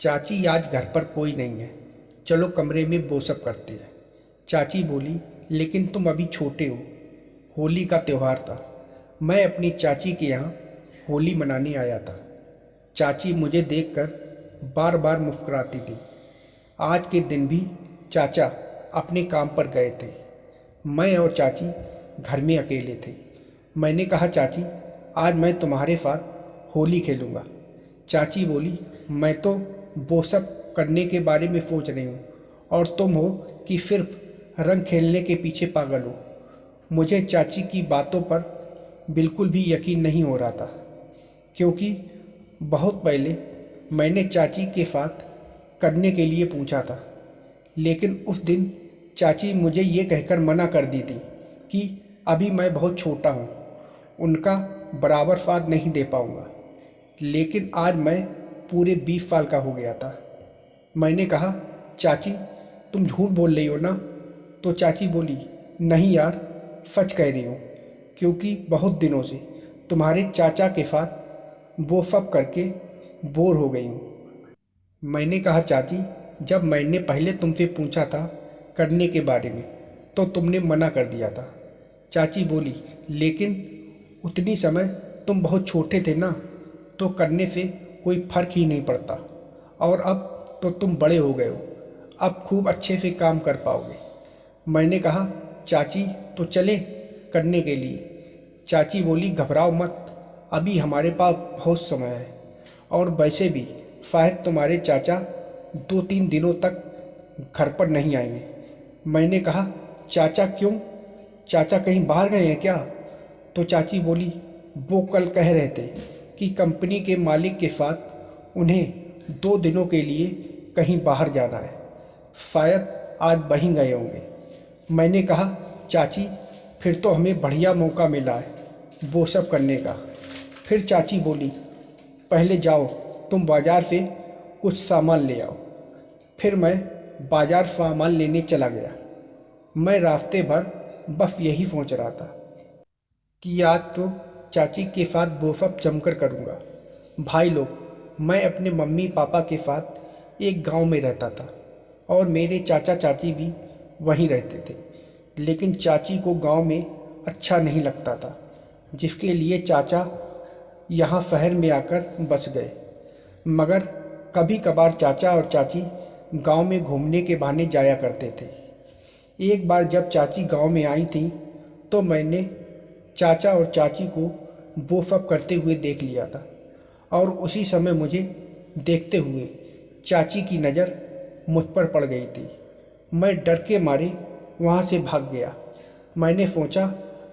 चाची आज घर पर कोई नहीं है, चलो कमरे में वो करते हैं। चाची बोली, लेकिन तुम अभी छोटे हो। होली का त्यौहार था, मैं अपनी चाची के यहाँ होली मनाने आया था। चाची मुझे देखकर बार बार मुस्कुराती थी। आज के दिन भी चाचा अपने काम पर गए थे। मैं और चाची घर में अकेले थे। मैंने कहा, चाची आज मैं तुम्हारे साथ होली खेलूँगा। चाची बोली, मैं तो वो सब करने के बारे में सोच रही हूँ और तुम हो कि सिर्फ रंग खेलने के पीछे पागल हो। मुझे चाची की बातों पर बिल्कुल भी यकीन नहीं हो रहा था, क्योंकि बहुत पहले मैंने चाची के साथ करने के लिए पूछा था, लेकिन उस दिन चाची मुझे ये कहकर मना कर दी थी कि अभी मैं बहुत छोटा हूँ, उनका बराबर साथ नहीं दे पाऊँगा। लेकिन आज मैं पूरे 20 साल का हो गया था। मैंने कहा, चाची तुम झूठ बोल रही हो ना? तो चाची बोली, नहीं यार, सच कह रही हूँ, क्योंकि बहुत दिनों से तुम्हारे चाचा के साथ वो सब करके बोर हो गई हूँ। मैंने कहा, चाची जब मैंने पहले तुमसे पूछा था करने के बारे में तो तुमने मना कर दिया था। चाची बोली, लेकिन उतनी समय तुम बहुत छोटे थे ना, तो करने से कोई फर्क ही नहीं पड़ता, और अब तो तुम बड़े हो गए हो, अब खूब अच्छे से काम कर पाओगे। मैंने कहा, चाची तो चले करने के लिए। चाची बोली, घबराओ मत, अभी हमारे पास बहुत समय है, और वैसे भी शायद तुम्हारे चाचा 2-3 दिनों तक घर पर नहीं आएंगे। मैंने कहा, चाचा क्यों? चाचा कहीं बाहर गए हैं क्या? तो चाची बोली, वो कल कह रहे थे कि कंपनी के मालिक के साथ उन्हें 2 दिनों के लिए कहीं बाहर जाना है, शायद आज वहीं गए होंगे। मैंने कहा, चाची फिर तो हमें बढ़िया मौका मिला है वो सब करने का। फिर चाची बोली, पहले जाओ तुम बाज़ार से कुछ सामान ले आओ। फिर मैं बाज़ार सामान लेने चला गया। मैं रास्ते भर बस यही सोच रहा था कि आज तो चाची के साथ वो सब जमकर करूँगा। भाई लोग, मैं अपने मम्मी पापा के साथ एक गांव में रहता था और मेरे चाचा चाची भी वहीं रहते थे, लेकिन चाची को गांव में अच्छा नहीं लगता था, जिसके लिए चाचा यहाँ शहर में आकर बस गए। मगर कभी कभार चाचा और चाची गांव में घूमने के बहाने जाया करते थे। एक बार जब चाची गांव में आई थी तो मैंने चाचा और चाची को वो सब करते हुए देख लिया था, और उसी समय मुझे देखते हुए चाची की नज़र मुझ पर पड़ गई थी। मैं डर के मारे वहाँ से भाग गया। मैंने सोचा,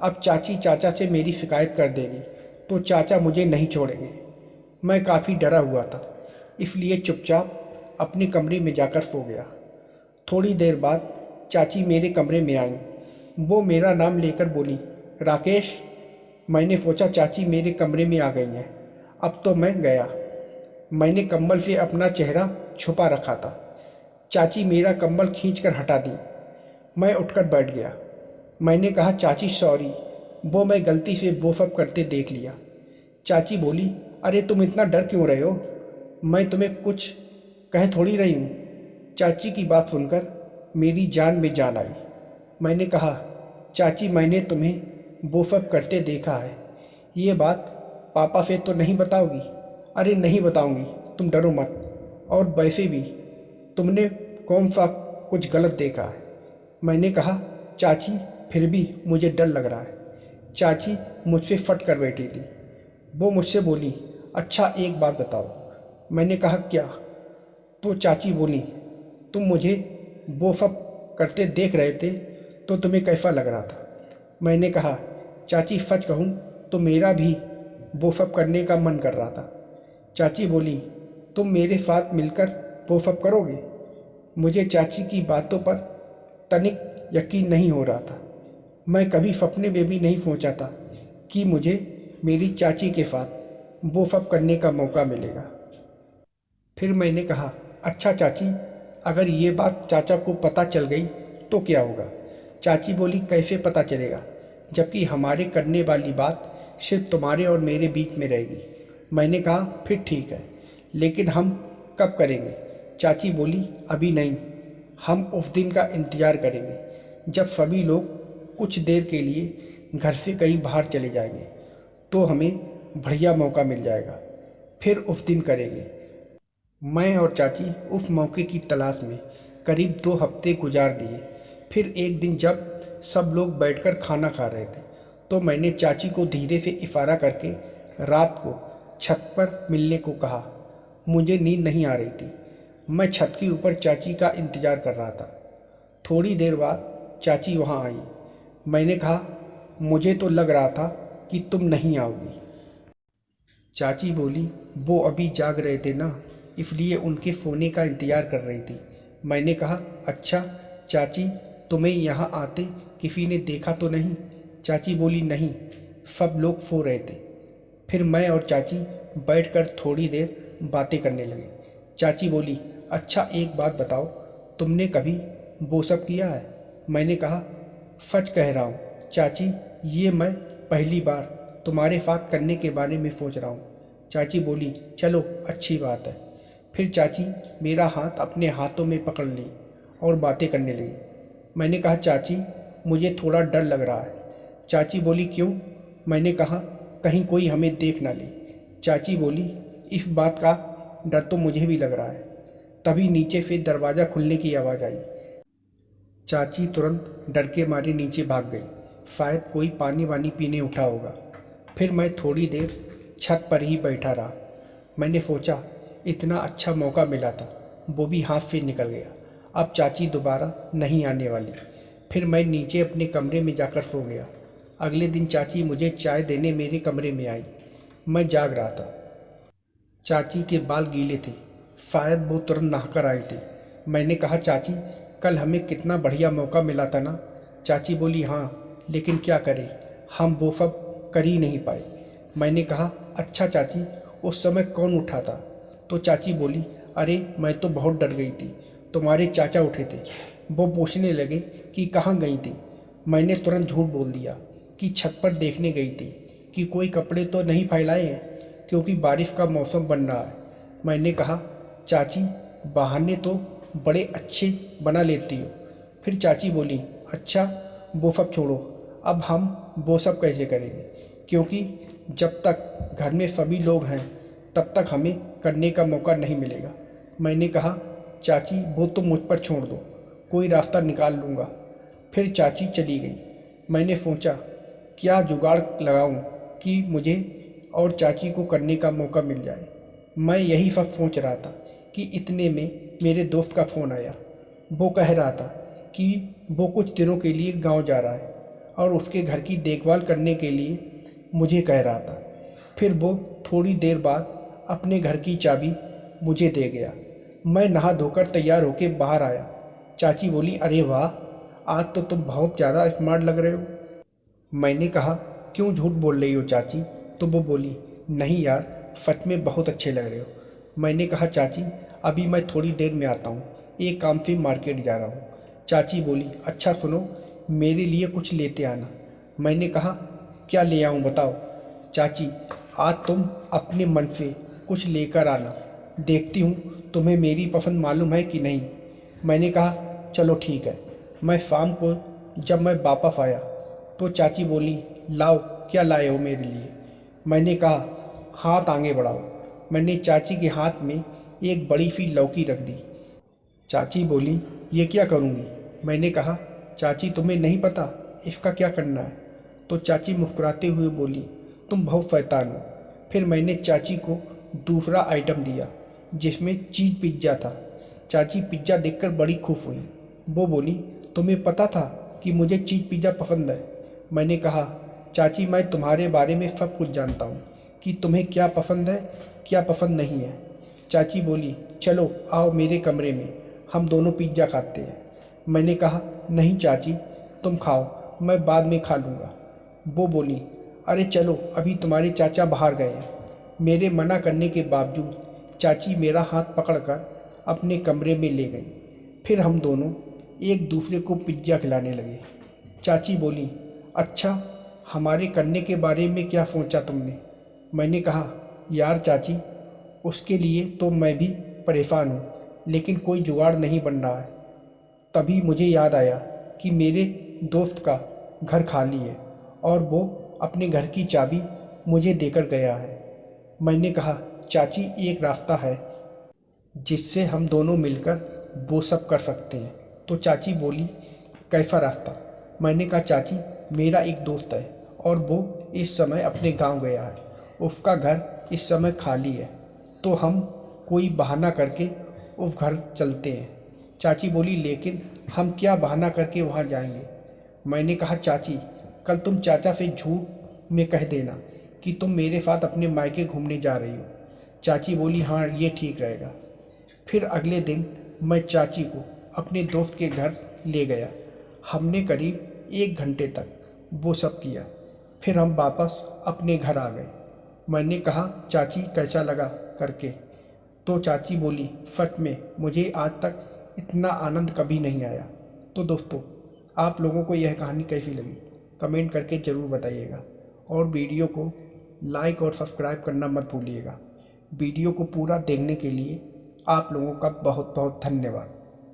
अब चाची चाचा से मेरी शिकायत कर देगी तो चाचा मुझे नहीं छोड़ेंगे। मैं काफ़ी डरा हुआ था, इसलिए चुपचाप अपने कमरे में जाकर सो गया। थोड़ी देर बाद चाची मेरे कमरे में आई। वो मेरा नाम लेकर बोली, राकेश। मैंने सोचा चाची मेरे कमरे में आ गई हैं, अब तो मैं गया। मैंने कंबल से अपना चेहरा छुपा रखा था। चाची मेरा कंबल खींचकर हटा दी। मैं उठकर बैठ गया। मैंने कहा, चाची सॉरी, वो मैं गलती से वो सब करते देख लिया। चाची बोली, अरे तुम इतना डर क्यों रहे हो? मैं तुम्हें कुछ कह थोड़ी रही हूँ। चाची की बात सुनकर मेरी जान में जान आई। मैंने कहा, चाची मैंने तुम्हें वो सब करते देखा है, ये बात पापा से तो नहीं बताओगी? अरे नहीं बताऊंगी, तुम डरो मत, और वैसे भी तुमने कौन सा कुछ गलत देखा है? मैंने कहा, चाची फिर भी मुझे डर लग रहा है। चाची मुझसे फट कर बैठी थी। वो मुझसे बोली, अच्छा एक बात बताओ। मैंने कहा, क्या? तो चाची बोली, तुम मुझे वो सब करते देख रहे थे तो तुम्हें कैसा लग रहा था? मैंने कहा, चाची सच कहूँ तो मेरा भी वो सब करने का मन कर रहा था। चाची बोली, तुम मेरे साथ मिलकर वो सब करोगे? मुझे चाची की बातों पर तनिक यकीन नहीं हो रहा था। मैं कभी सपने में भी नहीं सोचा था कि मुझे मेरी चाची के साथ वो सब करने का मौका मिलेगा। फिर मैंने कहा, अच्छा चाची, अगर ये बात चाचा को पता चल गई तो क्या होगा? चाची बोली, कैसे पता चलेगा, जबकि हमारे करने वाली बात सिर्फ तुम्हारे और मेरे बीच में रहेगी। मैंने कहा, फिर ठीक है, लेकिन हम कब करेंगे? चाची बोली, अभी नहीं, हम उस दिन का इंतज़ार करेंगे जब सभी लोग कुछ देर के लिए घर से कहीं बाहर चले जाएंगे, तो हमें बढ़िया मौका मिल जाएगा, फिर उस दिन करेंगे। मैं और चाची उस मौके की तलाश में करीब 2 हफ्ते गुजार दिए। फिर एक दिन जब सब लोग बैठकर खाना खा रहे थे, तो मैंने चाची को धीरे से इशारा करके रात को छत पर मिलने को कहा। मुझे नींद नहीं आ रही थी। मैं छत के ऊपर चाची का इंतज़ार कर रहा था। थोड़ी देर बाद चाची वहाँ आई। मैंने कहा, मुझे तो लग रहा था कि तुम नहीं आओगी। चाची बोली, वो अभी जाग रहे थे ना, इसलिए उनके सोने का इंतज़ार कर रही थी। मैंने कहा, अच्छा चाची, तुम्हें यहाँ आते किसी ने देखा तो नहीं? चाची बोली, नहीं, सब लोग सो रहे थे। फिर मैं और चाची बैठकर थोड़ी देर बातें करने लगे। चाची बोली, अच्छा एक बात बताओ, तुमने कभी वो सब किया है? मैंने कहा, सच कह रहा हूँ चाची, ये मैं पहली बार तुम्हारे साथ करने के बारे में सोच रहा हूँ। चाची बोली, चलो अच्छी बात है। फिर चाची मेरा हाथ अपने हाथों में पकड़ ली और बातें करने लगी। मैंने कहा, चाची मुझे थोड़ा डर लग रहा है। चाची बोली, क्यों? मैंने कहा, कहीं कोई हमें देख ना ले। चाची बोली, इस बात का डर तो मुझे भी लग रहा है। तभी नीचे से दरवाज़ा खुलने की आवाज़ आई। चाची तुरंत डर के मारे नीचे भाग गई। शायद कोई पानी वानी पीने उठा होगा। फिर मैं थोड़ी देर छत पर ही बैठा रहा। मैंने सोचा, इतना अच्छा मौका मिला था, वो भी हाथ से निकल गया। अब चाची दोबारा नहीं आने वाली। फिर मैं नीचे अपने कमरे में जाकर सो गया। अगले दिन चाची मुझे चाय देने मेरे कमरे में आई। मैं जाग रहा था। चाची के बाल गीले थे, शायद वो तुरंत नहाकर आए थे। मैंने कहा, चाची कल हमें कितना बढ़िया मौका मिला था ना? चाची बोली, हाँ, लेकिन क्या करें, हम वो सब कर ही नहीं पाए। मैंने कहा, अच्छा चाची, उस समय कौन उठा था? तो चाची बोली, अरे मैं तो बहुत डर गई थी। तुम्हारे चाचा उठे थे। वो पूछने लगे कि कहाँ गई थी। मैंने तुरंत झूठ बोल दिया कि छत पर देखने गई थी कि कोई कपड़े तो नहीं फैलाए हैं, क्योंकि बारिश का मौसम बन रहा है। मैंने कहा, चाची बहाने तो बड़े अच्छे बना लेती हो। फिर चाची बोली, अच्छा वो सब छोड़ो, अब हम वो सब कैसे करेंगे, क्योंकि जब तक घर में सभी लोग हैं तब तक हमें करने का मौका नहीं मिलेगा। मैंने कहा, चाची वो तो मुझ पर छोड़ दो, कोई रास्ता निकाल लूँगा। फिर चाची चली गई। मैंने सोचा, क्या जुगाड़ लगाऊं कि मुझे और चाची को करने का मौका मिल जाए। मैं यही सब सोच रहा था कि इतने में मेरे दोस्त का फ़ोन आया। वो कह रहा था कि वो कुछ दिनों के लिए गांव जा रहा है और उसके घर की देखभाल करने के लिए मुझे कह रहा था। फिर वो थोड़ी देर बाद अपने घर की चाबी मुझे दे गया। मैं नहा धोकर तैयार होकर बाहर आया। चाची बोली, अरे वाह, आज तो तुम बहुत ज़्यादा स्मार्ट लग रहे हो। मैंने कहा, क्यों झूठ बोल रही हो चाची? तो वो बोली, नहीं यार, सच में बहुत अच्छे लग रहे हो। मैंने कहा, चाची अभी मैं थोड़ी देर में आता हूँ, एक काम से मार्केट जा रहा हूँ। चाची बोली, अच्छा सुनो, मेरे लिए कुछ लेते आना। मैंने कहा, क्या ले आऊँ बताओ? चाची, आज तुम अपने मन से कुछ लेकर आना, देखती हूँ तुम्हें मेरी पसंद मालूम है कि नहीं। मैंने कहा, चलो ठीक है। मैं शाम को जब मैं वापस आया तो चाची बोली, लाओ क्या लाए हो मेरे लिए? मैंने कहा, हाथ आगे बढ़ाओ। मैंने चाची के हाथ में एक बड़ी सी लौकी रख दी। चाची बोली, ये क्या करूँगी? मैंने कहा, चाची तुम्हें नहीं पता इसका क्या करना है? तो चाची मुस्कुराते हुए बोली, तुम बहुत शैतान हो। फिर मैंने चाची को दूसरा आइटम दिया जिसमें चीज़ पिज्ज़ा था। चाची पिज्ज़ा देखकर बड़ी खुश हुई। वो बोली, तुम्हें पता था कि मुझे चीज़ पिज्ज़ा पसंद है? मैंने कहा, चाची मैं तुम्हारे बारे में सब कुछ जानता हूँ कि तुम्हें क्या पसंद है, क्या पसंद नहीं है। चाची बोली, चलो आओ मेरे कमरे में, हम दोनों पिज्ज़ा खाते हैं। मैंने कहा, नहीं चाची, तुम खाओ, मैं बाद में खा लूँगा। वो बोली, अरे चलो, अभी तुम्हारे चाचा बाहर गए हैं। मेरे मना करने के बावजूद चाची मेरा हाथ पकड़कर अपने कमरे में ले गई। फिर हम दोनों एक दूसरे को पिज्ज़ा खिलाने लगे। चाची बोली, अच्छा हमारे करने के बारे में क्या सोचा तुमने? मैंने कहा, यार चाची, उसके लिए तो मैं भी परेशान हूँ लेकिन कोई जुगाड़ नहीं बन रहा है। तभी मुझे याद आया कि मेरे दोस्त का घर खाली है और वो अपने घर की चाबी मुझे देकर गया है। मैंने कहा, चाची एक रास्ता है जिससे हम दोनों मिलकर वो सब कर सकते हैं। तो चाची बोली, कैसा रास्ता? मैंने कहा, चाची मेरा एक दोस्त है और वो इस समय अपने गांव गया है। उसका घर इस समय खाली है, तो हम कोई बहाना करके उस घर चलते हैं। चाची बोली, लेकिन हम क्या बहाना करके वहाँ जाएंगे? मैंने कहा, चाची कल तुम चाचा से झूठ में कह देना कि तुम मेरे साथ अपने मायके घूमने जा रही हो। चाची बोली, हाँ ये ठीक रहेगा। फिर अगले दिन मैं चाची को अपने दोस्त के घर ले गया। हमने करीब 1 घंटे तक वो सब किया। फिर हम वापस अपने घर आ गए। मैंने कहा, चाची कैसा लगा करके? तो चाची बोली, सच में मुझे आज तक इतना आनंद कभी नहीं आया। तो दोस्तों, आप लोगों को यह कहानी कैसी लगी कमेंट करके ज़रूर बताइएगा और वीडियो को लाइक और सब्सक्राइब करना मत भूलिएगा। वीडियो को पूरा देखने के लिए आप लोगों का बहुत बहुत धन्यवाद।